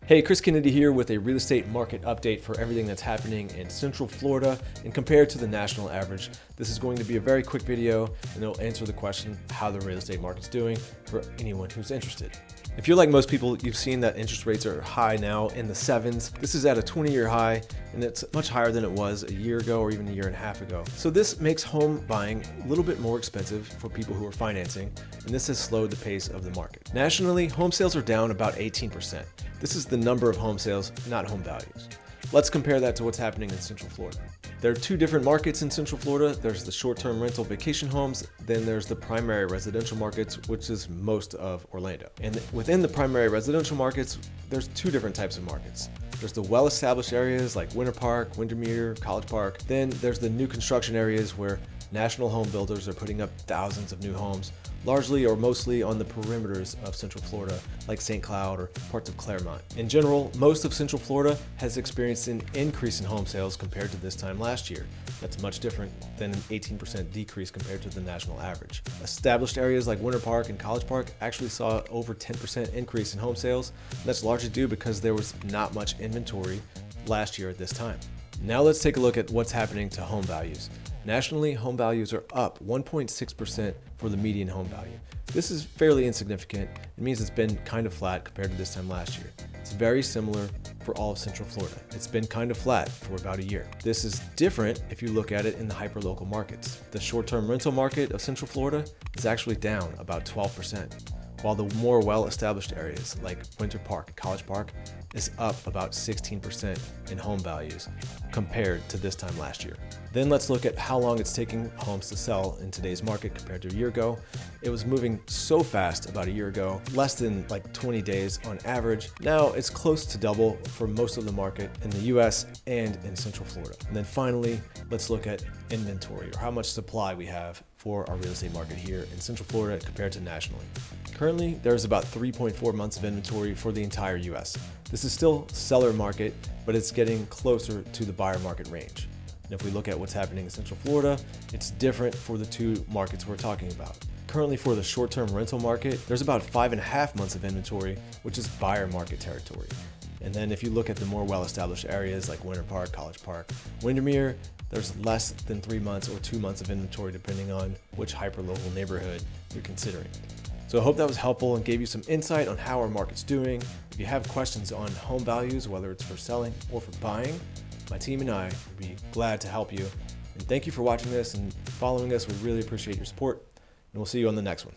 Hey, Kris Kennedy here with a real estate market update for everything that's happening in Central Florida and compared to the national average. This is going to be a very quick video and it'll answer the question how the real estate market's doing for anyone who's interested. If you're like most people, you've seen that interest rates are high now in the 7s. This is at a 20-year high and it's much higher than it was a year ago or even a year and a half ago. So this makes home buying a little bit more expensive for people who are financing, and this has slowed the pace of the market. Nationally, home sales are down about 18%. This is the number of home sales, not home values. Let's compare that to what's happening in Central Florida. There are two different markets in Central Florida. There's the short-term rental vacation homes, then there's the primary residential markets, which is most of Orlando. And within the primary residential markets, there's two different types of markets. There's the well-established areas like Winter Park, Windermere, College Park. Then there's the new construction areas where national home builders are putting up thousands of new homes, largely or mostly on the perimeters of Central Florida, like St. Cloud or parts of Claremont. In general, most of Central Florida has experienced an increase in home sales compared to this time last year. That's much different than an 18% decrease compared to the national average. Established areas like Winter Park and College Park actually saw over 10% increase in home sales, and that's largely due because there was not much inventory last year at this time. Now let's take a look at what's happening to home values. Nationally, home values are up 1.6% for the median home value. This is fairly insignificant. It means it's been kind of flat compared to this time last year. It's very similar for all of Central Florida. It's been kind of flat for about a year. This is different if you look at it in the hyperlocal markets. The short-term rental market of Central Florida is actually down about 12%, while the more well-established areas like Winter Park, College Park is up about 16% in home values compared to this time last year. Then let's look at how long it's taking homes to sell in today's market compared to a year ago. It was moving so fast about a year ago, less than like 20 days on average. Now it's close to double for most of the market in the US and in Central Florida. And then finally, let's look at inventory, or how much supply we have for our real estate market here in Central Florida compared to nationally. Currently, there's about 3.4 months of inventory for the entire US. This is still seller market, but it's getting closer to the buyer market range. And if we look at what's happening in Central Florida, it's different for the two markets we're talking about. Currently for the short-term rental market, there's about 5.5 months of inventory, which is buyer market territory. And then if you look at the more well-established areas like Winter Park, College Park, Windermere, there's less than 3 months or 2 months of inventory depending on which hyperlocal neighborhood you're considering. So I hope that was helpful and gave you some insight on how our market's doing. If you have questions on home values, whether it's for selling or for buying, my team and I would be glad to help you. And thank you for watching this and following us. We really appreciate your support, and we'll see you on the next one.